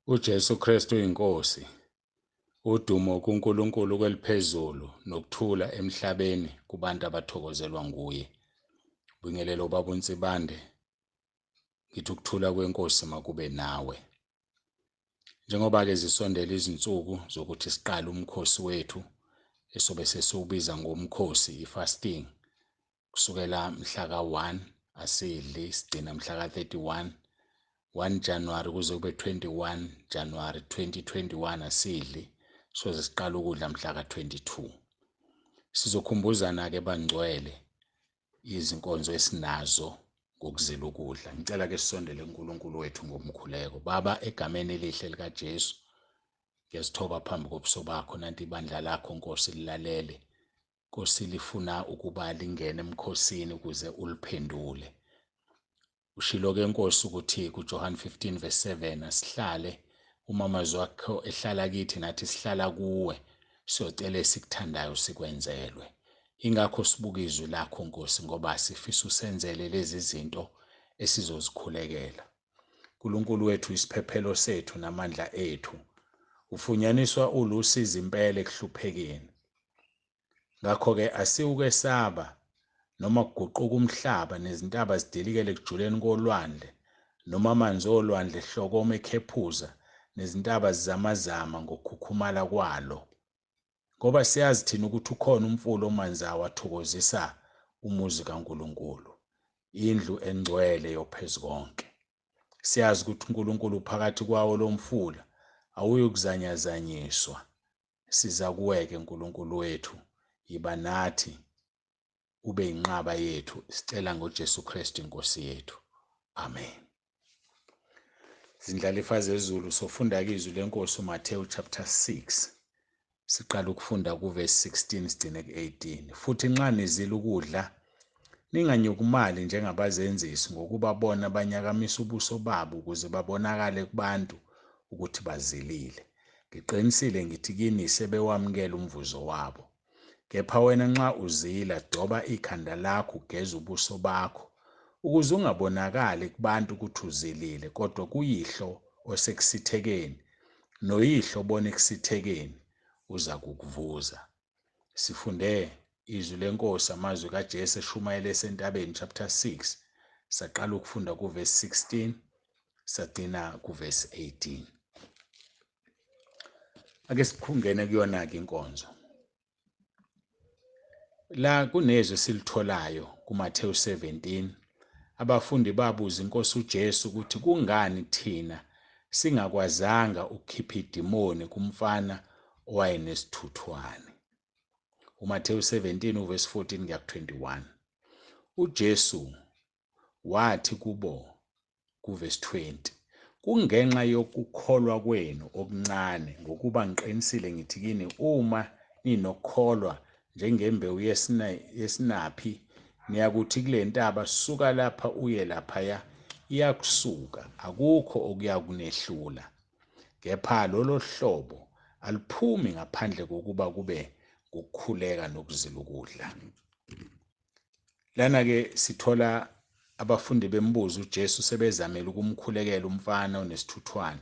uJesu Kristu uyiNkosi, udumo kuNkulunkulu kweliphezulu nokuthula emhlabeni kubantu abathokozelwa nguye. Bingelelo Baba uNsibande, ngithi ukuthula kweNkosi makube nawe. Njengoba-ke zisondela izinsuku zokuthi siqale umkhosi wethu esobe sesiwubiza ngomkhosi, i-fasting, kusukela mhla ka-1 asidli, sigcina mhla ka-31, 1 January kuze kube 21 January 2021 asidli, soze siqala ukudla mhla ka-22. Sizokhumbuzana-ke bangcwele izinkonzo esinazo ngokuzila ukudla. Ngicela-ke sisondele kuNkulunkulu wethu ngomkhuleko. Baba, egameni elihle likaJesu, ngiyazithoba phambi kobuso bakho, nanti ibandla lakho Nkosi lilalele. Nkosi lifuna ukuba lingene emkhosini ukuze uliphendule. Ushilo-ke Nkosi ukuthi kuJohn 15:7 asihlale uma amazwi akho ehlala kithi nathi sihlala kuwe, siyocela esikuthandayo sikwenzelwe. Ingakho sibuka izwi lakho Nkosi, ngoba sifisa usenzele lezi zinto esizozikhulekela. Nkulunkulu wethu, isiphephelo sethu namandla ethu, ufunyaniswa ulusizi impela ekuhluphekeni. Ngakho-ke asiwukwesaba noma kuguquka umhlaba nezintaba zidilikele ekujuleni kolwandle, noma amanzi olwandle hlokoma ekhephuza nezintaba zizamazama ngokukhukhumala kwalo. Ngoba siyazi thina ukuthi ukhona umfula omanzayo athokozisa umuzi kaNkulunkulu, indlu engcwele yophezukonke. Siyazi ukuthi uNkulunkulu phakathi kwawo lo mfula awuyukuzanyazanyiswa. Siza kuwe-ke Nkulunkulu wethu, yiba nathi, ube inqaba yethu, sicela ngoJesu Kristu iNkosi yethu. Amen. Zindlalifa zezulu, sofunda izwi leNkosi uMathewu chapter 6. Siqala ukufunda kuverse 16 sigcine ku-18. Futhi nxa nizila ukudla, ninganyukumali njengabazenzisi ngokuba bona banyakamisa ubuso babo ukuze babonakale kubantu ukuthi bazilile. Ngiqinisile ngithi kini sebewamukela umvuzo wabo. Kepha wena nxa uzila, doba ikhanda lakho, ugeze ubuso bakho, ukuze ungabonakali kubantu ukuthi uzilile, kodwa kuYihlo osekusithekeni, noYihlo obona ekusithekeni uza kukuvuza. Sifunde izwi leNkosi, amazwi kaJesu eshumayela esentabeni chapter 6, saqala ukufunda kuverse 16 sagcina kuverse 18. Ake sikhungene kuyona-ke inkonzo. La kunezwi silitholayo kuMathewu 17. Abafundi babuza iNkosi uJesu ukuthi kungani thina singakwazanga ukukhipha idimoni kumfana owayenesithuthwane. uMathewu 17 uverse 14 kuya ku-21. uJesu wathi kubo kuverse 20, kungenxa yokukholwa kwenu okuncane, ngokuba ngiqinisile ngithi kini, uma ninokukholwa njengembewu yesinaphi, niyakuthi kule ntaba, suka lapha uye laphaya, iyakusuka, akukho okuya kunehlula. Kepha lolo hlobo aliphumi ngaphandle kokuba kube ukukhuleka nokuzila ukudla. Lana-ke sithola abafundi bembuza uJesu sebezamela ukumkhulekela umfana onesithuthwane,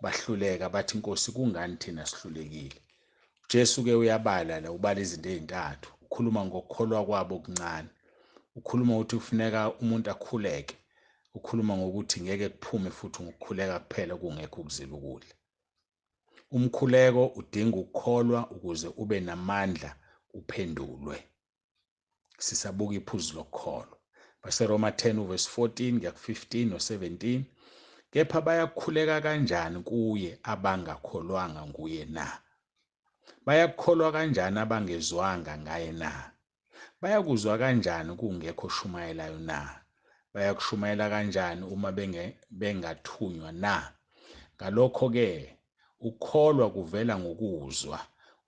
bahluleka, bathi, Nkosi, kungani thina sihlulekile? uJesu-ke uyabala la, ubala izinto ezintathu. Ukhuluma ngokukholwa kwabo okuncane, ukhuluma ukuthi kufuneka umuntu akhuleke, ukhuluma ngokuthi ngeke kuphume futhi ngokukhuleka kuphela kungekho ukuzila ukudla. Umkhuleko udinga ukukholwa ukuze ube namandla uphendulwe. Sisabuka iphuzu lokukholwa. BaseRoma 10 uverse 14 kuya ku-15 no-17. Kepha bayakhuleka kanjani kuye abangakholwanga nguye na? Bayakholwa kanjani abangezwanga ngaye na? Bayakuzwa kanjani kungekho oshumayelayo na? Bayakushumayela kanjani uma bengathunywa na? Ngalokho-ke, ukholwa kuvela ngokuzwa,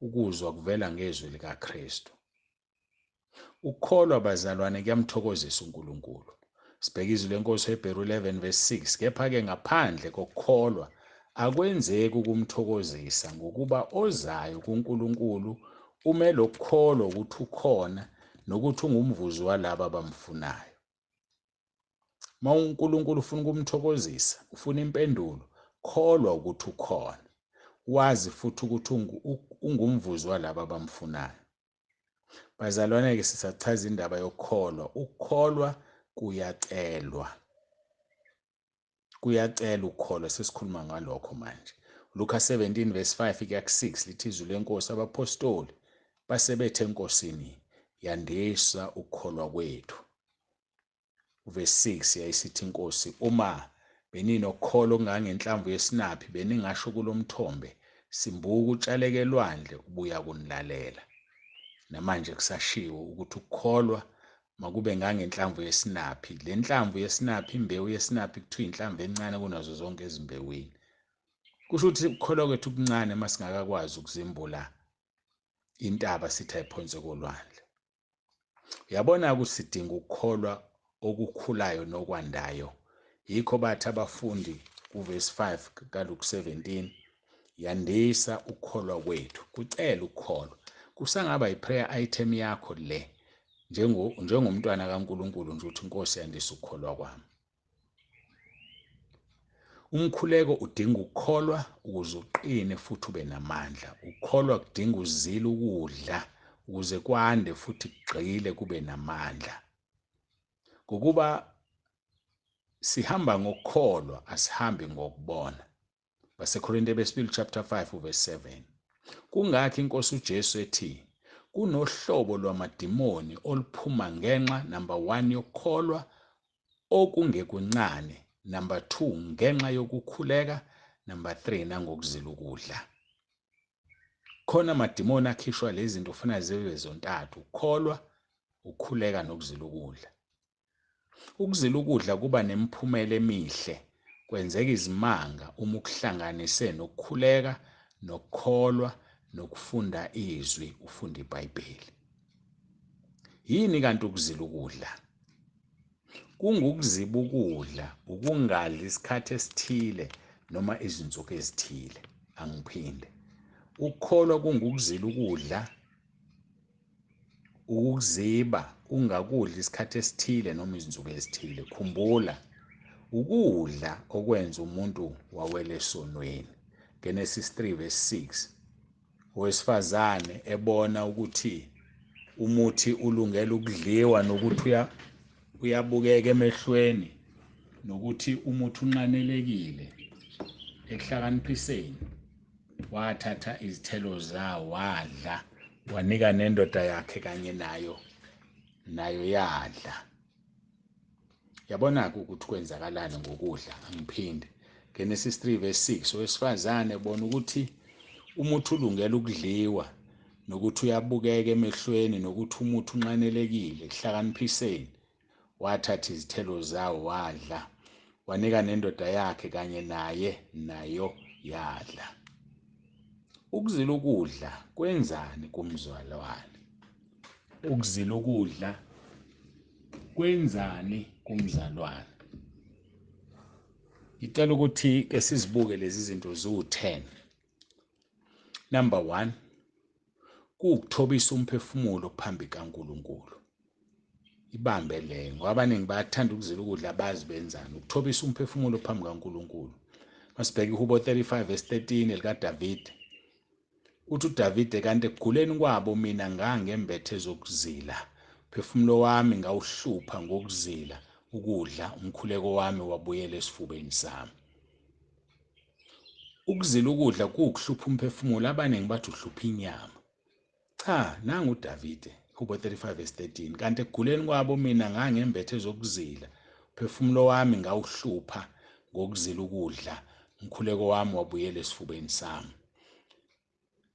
ukuzwa kuvela ngezwi likaKristu. Ukholwa, bazalwane, kuyamthokozisa uNkulunkulu. Sibheka izwi leNkosi Hebrew 11 verse 6. Kepha-ke ngaphandle kokukholwa akwenzeki ukumthokozisa, ngokuba ozayo kuNkulunkulu umele ukukholwa ukuthi ukhona nokuthi ungumvuzo walabo abamfunayo. Uma uNkulunkulu ufuna ukumthokozisa, ufuna impendulo, ukukholwa ukuthi ukhona, wazi futhi ukuthi ungumvuzi walabo abamfunayo. Bazalwane-ke, sisachaza indaba yokukholwa. Ukukholwa kuyacelwa. Kuyacela ukukholwa, sesikhuluma ngalokho manje. Luka 17 verse 5 kuya ku-6 lithi izwi lenkosi, abapostoli basebethe enkosini, yandisa ukukholwa kwethu. Verse 6 yayisithi inkosi, uma beninokukholwa okungangenhlamvu yesinaphi, beningasho kulo mthombe, simbuka utshaleke elwandle, ubuya kunilalela. Namanje kusashiwo ukuthi ukukholwa makube ngangenhlamvu yesinaphi. Le nhlamvu yesinaphi, imbewu yesinaphi, kuthiwa inhlamvu encane kunazo zonke ezimbewini. Kusho ukuthi ukukholwa kwethu kuncane uma singakakwazi ukuzimbula intaba sithi ayiphonse kolwandle. Uyabona ukuthi sidinga ukukholwa okukhulayo nokwandayo. Yikho bathi abafundi kuverse 5 kaLuke 17, yandisa ukukholwa kwethu. Kucela ukukholwa. Kusangaba yi-prayer item yakho le, njengomntwana kaNkulunkulu nje, uthi inkosi yandisa ukukholwa kwami. Umkhuleko udinga ukukholwa ukuze uqine futhi ube namandla. Ukukholwa kudinga uzila ukudla ukuze kwande futhi kugxile kube namandla. Ngokuba sihamba ngokukholwa, asihambi ngokubona. Basekorinte besibili chapter 5 verse 7. Kungakho inkosi uJesu ethi, kunohlobo lwamadimoni oluphuma ngenxa, number 1, yokukholwa okungekuncane, number 2, ngenxa yokukhuleka, number 3, nangokuzila ukudla. Khona amadimoni akhishwa lezi zinto ufuna zibe zontathu: ukukholwa, ukukhuleka, nokuzila ukudla. Ukuzila ukudla kuba nemiphumela emihle, kwenzeka izimanga uma ukuhlanganise nokukhuleka, nokukholwa, nokufunda izwi, ufunda iBhayibheli. Yini kanti ukuzila ukudla? Kungukuziba ukudla, ukungadli isikhathi esithile noma izinsuku ezithile. Angiphinde. Ukukholwa kungukuzila ukudla, ukuziba, ungakudli isikhathi esithile noma izinsuku ezithile. Khumbula, ukudla okwenza umuntu wawela esonweni. Genesis 3 verse 6. Owesifazane ebona ukuthi umuthi ulungele ukudliwa, nokuthi uyabukeka emehlweni, nokuthi umuthi unqanelekile, ekuhlakaniphiseni wathatha izithelo zawo wadla, wanika nendoda yakhe kanye nayo yadla. Yabona-ke ukuthi kwenzakalani ngokudla. Angiphinde. Genesis 3 verse 6. Owesifazane ebona ukuthi umuthi ulungele ukudliwa, nokuthi uyabukeka emehlweni, nokuthi umuthi unqanelekile, ekuhlakaniphiseni wathatha izithelo zawo wadla, wanika nendoda yakhe kanye nayo yadla. Ukuzila ukudla kwenzani kumzalwane? Ukuzila ukudla kwenzani kumzalwane? Ngicela ukuthi ke sizibuke lezi zinto ziwu-10. Number 1, kuwukuthobisa umphefumulo phambi kaNkulunkulu. Ibambe le, ngoba abaningi bayathanda ukuzila ukudla, bazi benzani. Ukuthobisa umphefumulo phambi kaNkulunkulu. Masibheke iHubo 35 verse 13 likaDavide. Uthi uDavide, kanti ekuguleni kwabo mina ngangembethe zokuzila, umphefumulo wami ngawuhlupha ngokuzila ukudla, umkhuleko wami wabuyela esifubeni sami. Ukuzila ukudla kuwukuhlupha umphefumulo. Abaningi bathi uhlupha inyama. Cha, nangu uDavide, Hubo 35 verse 13. Kanti ekuguleni kwabo mina ngangembethe zokuzila, umphefumulo wami ngawuhlupha ngokuzila ukudla, umkhuleko wami wabuyela esifubeni sami.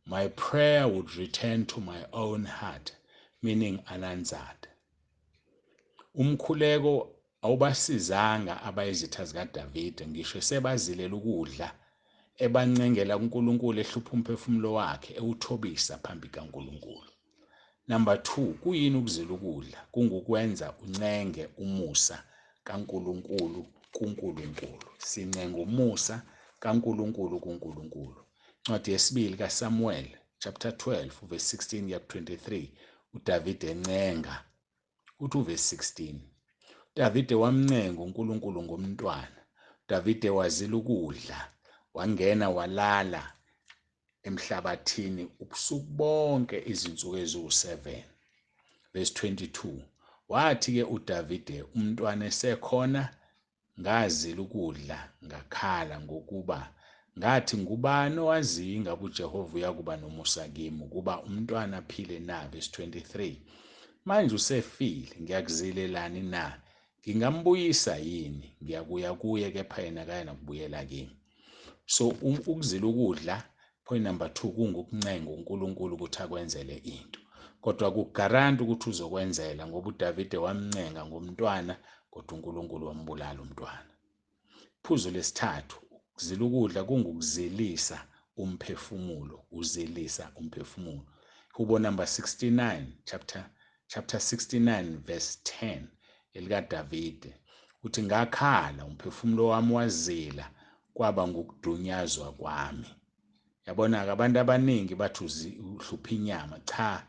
My prayer would return to my own heart, meaning unanswered. Umkhuleko awubasizanga abayizitha zikaDavide, ngisho sebazilela ukudla, ebancengela kuNkulunkulu, ehlupha umphefumulo wakhe, ewuthobisa phambi kaNkulunkulu. Number 2, kuyini ukuzila ukudla? Kungukwenza uncenge umusa kaNkulunkulu kuNkulunkulu. Sincenga umusa kaNkulunkulu kuNkulunkulu. Incwadi yesibili kaSamuel chapter 12 verse 16 kuya 23, uDavide encenga. Uthi uverse 16, uDavide wamncenga uNkulunkulu ngomntwana. uDavide wazila ukudla, wangena walala emhlabathini ubusuku bonke izinsuku eziwu7. Verse 22. Wathi-ke uDavide, umntwana esekhona, ngazila ukudla, ngakhala ngokuba ngathi ngubani owaziyo ingabe uJehova uyakuba nomusa kimi ukuba umntwana aphile na. Verse 23. Manje usefile, ngiyakuzilelani na? Ngingambuyisa yini? Ngiyakuya kuye, kepha yena akayinakubuyela kimi. So ukuzila ukudla, point number 2, kungukuncenga uNkulunkulu ukuthi akwenzele into, kodwa kugaranti ukuthi uzokwenzela ngoba uDavide wamncenga ngomntwana, kodwa uNkulunkulu wambulala umntwana. Phuzu lesithathu, ukuzila ukudla kungukuzilisa umphefumulo, uzilisa umphefumulo. Hubo number 69, chapter 69 verse 10 elikaDavide uthi, ngakhala umphefumulo wami wazila, kwaba ngukudunyazwa kwami. Yabona-ke abantu abaningi bathi uhlupha inyama. Cha,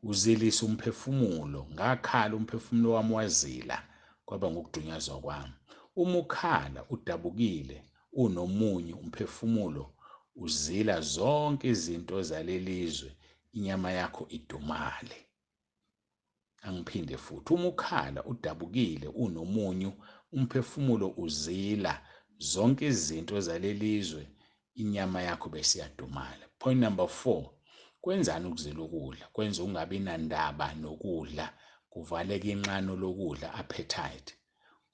uzilisa umphefumulo. Ngakhala umphefumulo wami wazila, kwaba ngukudunyazwa kwami. Uma ukhala udabukile unomunyu umphefumulo uzila zonke izinto zalelizwe, inyama yakho idumale. Angiphinde futhi, uma ukhala udabukile unomunyu umphefumulo uzila zonke izinto zalelizwe, inyama yakho bese iyadumala. Point number 4, kwenzani ukuzila ukudla? Kwenza ungabi nandaba nokudla, kuvaleka inqano lokudla, appetite,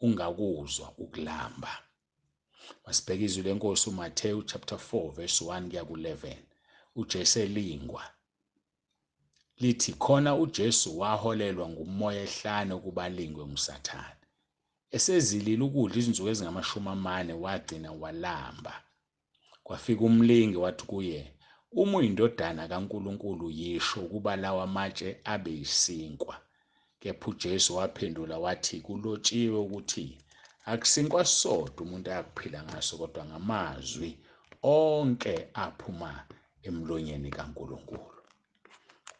ungakuzwa ukulamba. Masibheke izwi leNkosi uMathewu chapter 4 verse 1 kuya ku11. uJesu elingwa lithi, khona uJesu waholelwa ngumoya ehlane ukuba alingwe nguSathane. Esezilile ukudla izinsuku ezingama40 wagcina walamba. Kwafika umlingi wathi kuye, uma uyindodana kaNkulunkulu yisho ukuba lawa amatshe abe yisinkwa. Kepha uJesu waphendula wathi, kulotshiwe ukuthi akusinkwa sodwa umuntu ayakuphila ngaso, kodwa ngamazwi onke aphuma emlonyeni kaNkulunkulu.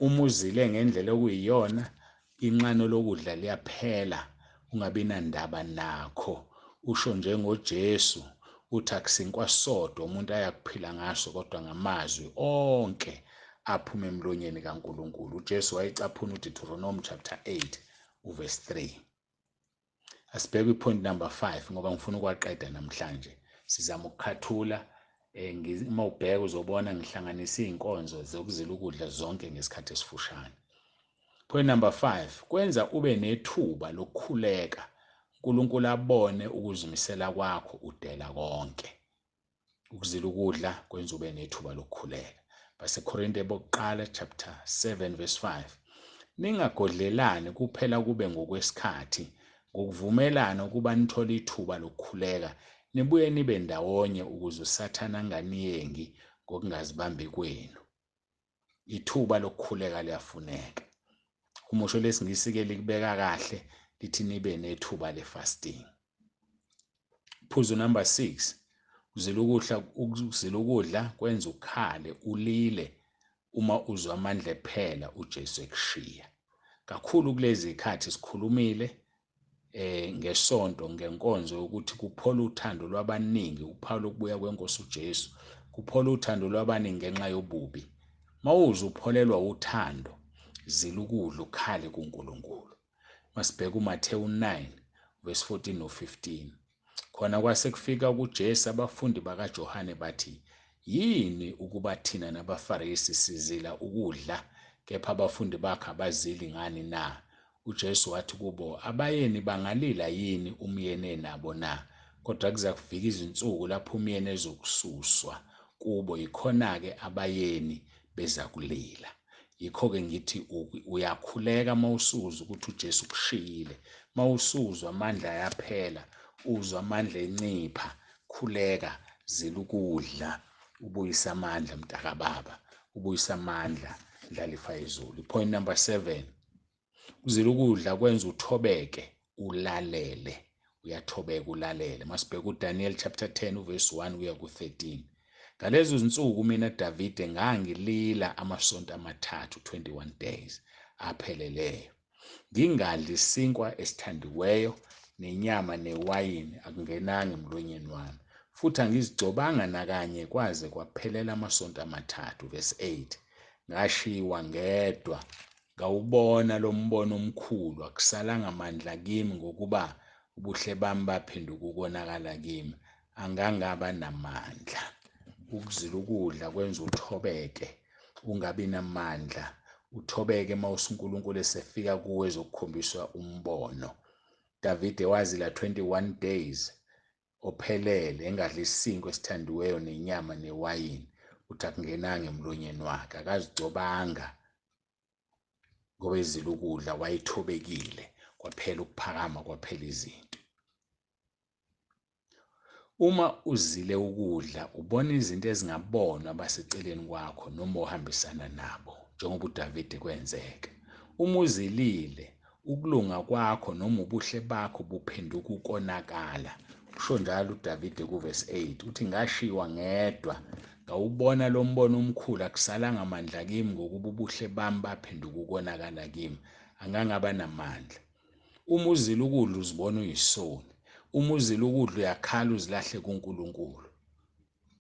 Uma uzile ngendlela okuyiyona, inqano lokudla liyaphela, ungabi nandaba nakho. Usho njengoJesu uthi akusinkwa sodwa umuntu ayakuphila ngaso, kodwa ngamazwi onke aphuma emlonyeni kaNkulunkulu. uJesu wayecaphuna uDeuteronomy chapter 8 verse 3. Asibheke ipoint number 5 ngoba ngifuna ukwaqeda namhlanje. Sizama ukukhathula. Uma ubheka uzobona ngihlanganisa izinkonzo zokuzila ukudla zonke ngesikhathi esifushane. Point number 5, kwenza ube nethuba lokukhuleka. uNkulunkulu abone ukuzimisela kwakho udela konke. Ukuzila ukudla kwenza ube nethuba lokukhuleka. BaseKorinte bokuqala chapter 7 verse 5. Ningagodlelani kuphela kube ngokwesikhathi, ngokuvumelana ukuba nithole ithuba lokukhuleka, nibuye nibe ndawonye ukuze uSathane anganiyengi ngokungazibambi kwenu. Ithuba lokukhuleka liyafuneka. Umusho lesingisi-ke likubeka kahle lithi nibe nethuba le-fasting. Phuzu number 6, ukuzila ukudla kwenza ukhale ulile uma uzwa amandla ephela uJesu ekushiya. Kakhulu kulezi zikhathi sikhulumile ngesonto ngenkonzo ukuthi kuphola uthando lwabaningi, uphawu ukubuya kweNkosi uJesu, kuphola uthando lwabaningi ngenxa yobubi. Mawuze upholelwa uthando, zila ukudla ukhale kuNkulunkulu. Masibheke uMathewu 9 verse 14 no15. Khona kwase kufika kuJesu abafundi bakaJohane bathi, yini ukuba thina nabaFarisi sizila ukudla, kepha abafundi bakhe abazili ngani na? uJesu wathi kubo, abayeni bangalila yini umyeni nabo na? Kodwa kuza kufika izinsuku lapho umyeni ezokususwa kubo, yikhona-ke abayeni beza kulila. Yikho-ke ngithi uyakhuleka mawusuza ukuthi uJesu kushiyile. Mawusuzwa amandla ayaphela, uzwa amandla encipha, khuleka, zila ukudla, ubuyisa amandla mntakababa, ubuyisa amandla ndlalifa yezulu. Point number 7, uzila ukudla kwenza uthobeke, ulalele. Uyathobeka ulalele. Masibheke uDaniel chapter 10 verse 1 kuya ku13. Ngalezo zinsuku mina Davide ngangilila amasonto amathathu, 21 days apheleleyo. Ngingadli isinkwa esithandiweyo, nenyama newayini akungenanga emlonyeni wami. futhi angizigcobanga nakanye kwaze kwaphelela amasonto amathathu. Verse 8, ngashiwa ngedwa, ngawubona lo mbono omkhulu, akusalanga mandla kimi ngokuba ubuhle bami baphenduka ukonakala kimi, angangaba namandla. Ukuzila ukudla kwenza uthobeke, ungabi namandla, uthobeke mawusa uNkulunkulu esefika kuwe ezokukhombisa umbono. Davide wazila 21 days ophelele engadli isinkwa esithandiweyo nenyama newayini, uthi akungenanga emlonyeni wakhe, akazigcobanga ngoba ezila ukudla, wayethobekile, kwaphela ukuphakama, kwaphela izinto. Uma uzile ukudla ubona izinto ezingabonwa abaseceleni kwakho noma ohambisana nabo, njengoba uDavide kwenzeka. Uma uzilile, ukulunga kwakho noma ubuhle bakho buphenduka ukonakala. Kusho njalo uDavide kuverse 8, uthi ngashiwa ngedwa, ngawubona lo mbono omkhulu, akusalanga amandla kimi ngokuba ubuhle bami baphenduka ukonakala kimi, angangaba namandla. Uma uzila ukudla uzibona uyisoni. Uma uzila ukudla uyakhala uzilahle kuNkulunkulu.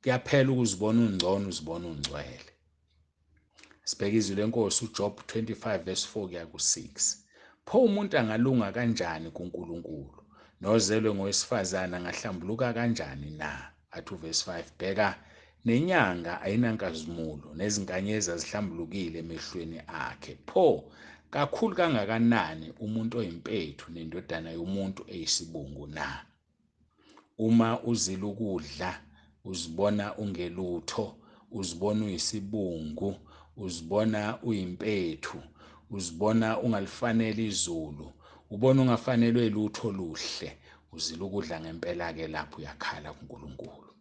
Kuyaphela ukuzibona ungcono, uzibona ungcwele. Sibheka izwi leNkosi uJob 25 verse 4 kuya ku-6. Pho umuntu angalunga kanjani kuNkulunkulu? Nozelwe ngowesifazane angahlambuluka kanjani na? Athi uverse 5, bheka, nenyanga ayinankazimulo, nezinkanyezi azihlambulukile emehlweni akhe. Pho kakhulu kangakanani umuntu oyimpethu nendodana yomuntu eyisibungu na? Uma uzila ukudla uzibona ungelutho, uzibona uyisibungu, uzibona uyimpethu, uzibona ungalifanele izulu, ubona ungafanelwe lutho oluhle, uzila ukudla ngempela-ke lapho uyakhala kuNkulunkulu.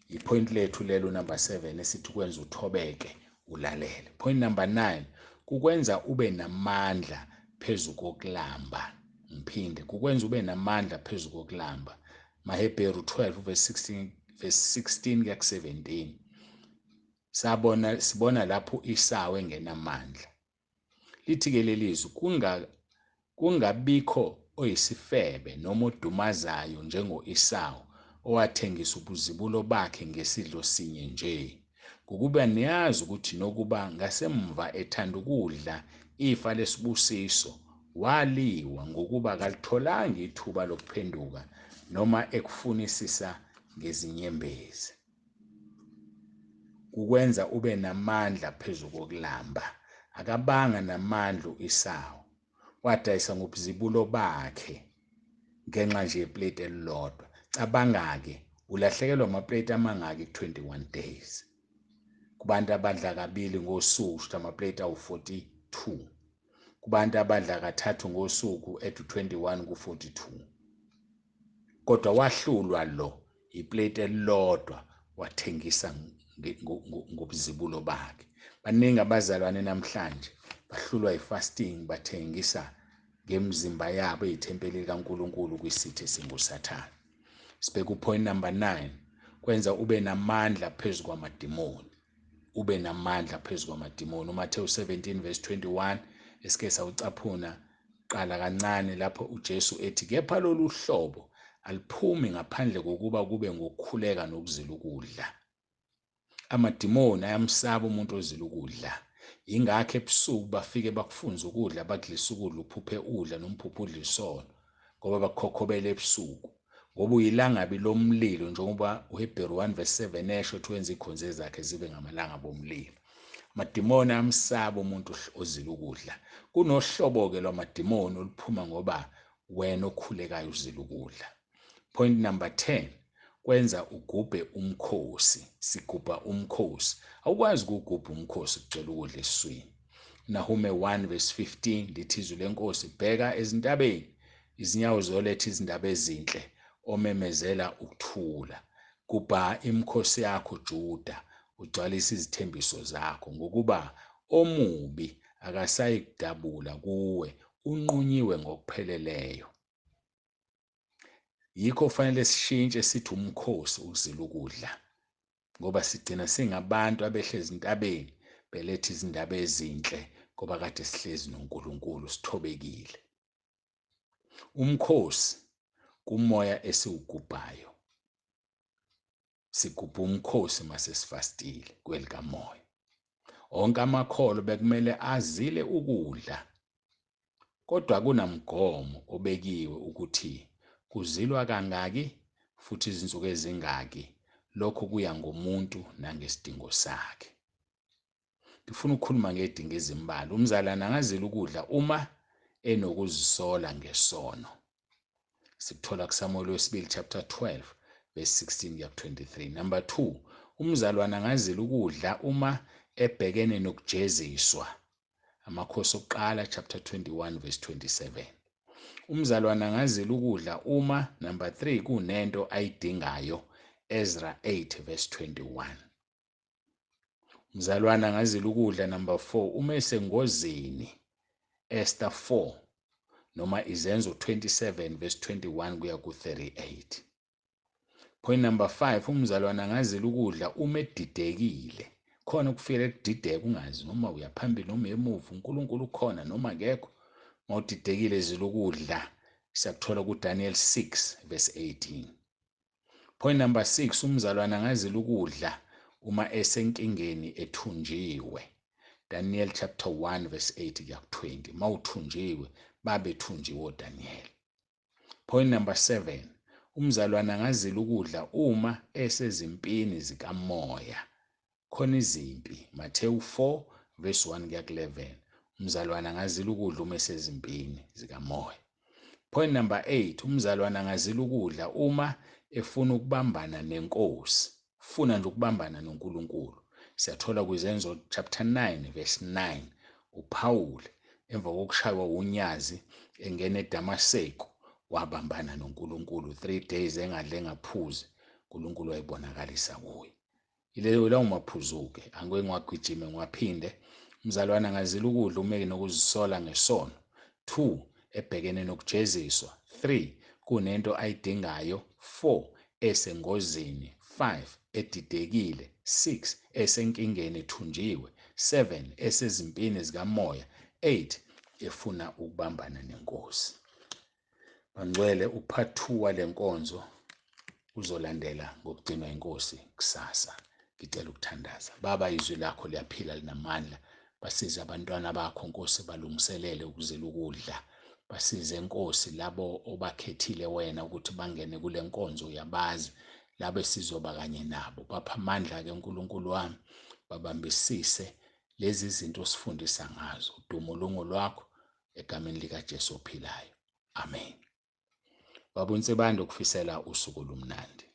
Ipoint lethu lelo number 7 esithi kwenza uthobeke, ulalele. Point number 9, kukwenza ube namandla phezu kokulamba. Ngiphinde, kukwenza ube namandla phezu kokulamba. Mahebheru 12 verse 16 kuya ku-17. Sibona lapho Esau engenamandla. Lithi-ke lelizwi, kungabikho oyisifebe noma odumazayo njengo-Esau, owathengisa ubuzibulo bakhe ngesidlo sinye nje. Ngokuba niyazi ukuthi nokuba ngasemva ethanda ukudla ifa lesibusiso, waliwa ngokuba kalitholanga ithuba lokuphenduka noma ekufunisisa ngezinyembezi. Kukwenza ube namandla phezu kokulamba. Akabanga namandla u-Esau, wadayisa ngobuzibulo bakhe ngenxa nje yeplate elilodwa. Cabanga-ke, ulahlekelwa amaplate amangaki ku-21 days. Kubantu abadla kabili ngosuku kusho amaplate awu-42. Kubantu abadla kathathu ngosuku ethi 21 ku-42. Kodwa wahlulwa lo iplate elilodwa, wathengisa ngobuzibulo bakhe. Baningi abazalwane namhlanje bahlulwa i-fasting, bathengisa ngemizimba yabo eyithempeli likaNkulunkulu kwisithe esingusathane. Sibheka upoint number 9, kwenza ube namandla phezu kwamadimoni. Ube namandla phezu kwamadimoni. uMathewu 17 verse 21 esike sawucaphuna qala kancane lapho uJesu ethi, kepha lolu hlobo aliphumi ngaphandle kokuba kube ngokukhuleka nokuzila ukudla. Amadimoni ayamsaba umuntu ozila ukudla. Ingakho ebusuku bafike bakufunza ukudla, bakudlisa ukudla, uphuphe udla noma uphuphe udla isono, ngoba bakukhokhobela ebusuku. Ngoba uyilangabi lomlilo, njengoba uHebheru 1 verse 7 esho ukuthi wenza ikhonze zakhe zibe ngamalanga bomlilo. Amadimoni ayamsaba umuntu ozila ukudla. Kunohlobo-ke lwamadimoni oluphuma ngoba wena okhulekayo uzila ukudla. Point number 10, kwenza ugubhe uMkhosi. Sigubha uMkhosi. Awukwazi ukugubha uMkhosi kugcwele ukudla esiswini. Nahume 1 verse 15 lithi izwi leNkosi, bheka ezintabeni, izinyawo zoletha izindaba ezinhle, omemezela ukuthula. Gubha imikhosi yakho Juda, ugcwalise izithembiso zakho, ngokuba omubi akasayikudabula kuwe, unqunyiwe ngokupheleleyo. Yikho kufanele sishintshe sithi uMkhosi ukuzila ukudla, ngoba sigcina singabantu abehlezi entabeni beletha izindaba ezinhle ngoba kade sihlezi noNkulunkulu sithobekile. uMkhosi kumoya esiwugubhayo. sigubha uMkhosi mase sifastile kwelikamoya. Onke amakholo bekumele azile ukudla, kodwa kunamgomo obekiwe ukuthi kuzilwa kangaki futhi izinsuku ezingaki. Lokho kuya ngomuntu nangesidingo sakhe. Ngifuna ukukhuluma ngedingo ezimbalwa. Umzalwane angazila ukudla uma enokuzisola ngesono. Sikuthola kuSamuel wesibili chapter 12 verse 16 kuya ku-23. Number 2, umzalwane angazila ukudla uma ebhekene nokujeziswa. Amakhosi okuqala chapter 21 verse 27. Umzalwane angazila ukudla uma, number 3, kunento ayidingayo. Ezra 8 verse 21. Umzalwane angazila ukudla, number 4, uma esengozini. Esther 4 noma izenzo 27 verse 21 kuya ku-38. Point number 5, umzalwane angazila ukudla uma edidekile. Khona ukufika kudideka ungazi noma uya phambili noma emuva, uNkulunkulu ukhona noma akekho. Mawudidekile zila ukudla. Siyakuthola kuDaniel 6 verse 18. Point number 6, umzalwane angazila ukudla uma esenkingeni ethunjiwe. Daniel chapter 1 verse 8 kuya ku-20. Mawuthunjiwe, babethunjiwe oDaniel. Point number 7, umzalwane angazila ukudla uma esezimpini zikamoya. Khona izimpi, Mateyu 4 verse 1 kuya ku-11. Umzalwane angazila ukudla uma esezimpini zikamoya. Point number 8, umzalwane angazila ukudla uma efuna ukubambana neNkosi, ufuna nje ukubambana noNkulunkulu. Siyathola kwizenzo chapter 9 verse 9. uPawuli emva kokushaywa unyazi engena eDamaseko wabambana noNkulunkulu 3 days engadle engaphuzi. uNkulunkulu wayibonakalisa kuye. Lawo maphuzu-ke angeke ngiwagijime ngiwaphinde. Umzalwane angazila ukudla uma enokuzisola ngesono. 2, ebhekene nokujeziswa. 3, kunento ayidingayo. 4, esengozini. 5, edidekile. 6, esenkingeni ethunjiwe. 7, esezimpini zikamoya. 8, efuna ukubambana neNkosi. Bangcwele, upart 2 wale nkonzo uzolandela ngokugcinwa iNkosi kusasa. Ngicela ukuthandaza. Baba, izwi lakho liyaphila linamandla. Basize abantwana bakho Nkosi, balungiselele ukuzila ukudla. Basize Nkosi labo obakhethile wena ukuthi bangene kule nkonzo, uyabazi labe sizoba kanye nabo. Bapha amandla-ke uNkulunkulu wami, babambisise lezi zinto osifundisa ngazo. Udumo lungo lwakho egameni likaJesu ophilayo. Amen. Baba uNsibande ukufisela usuku olumnandi.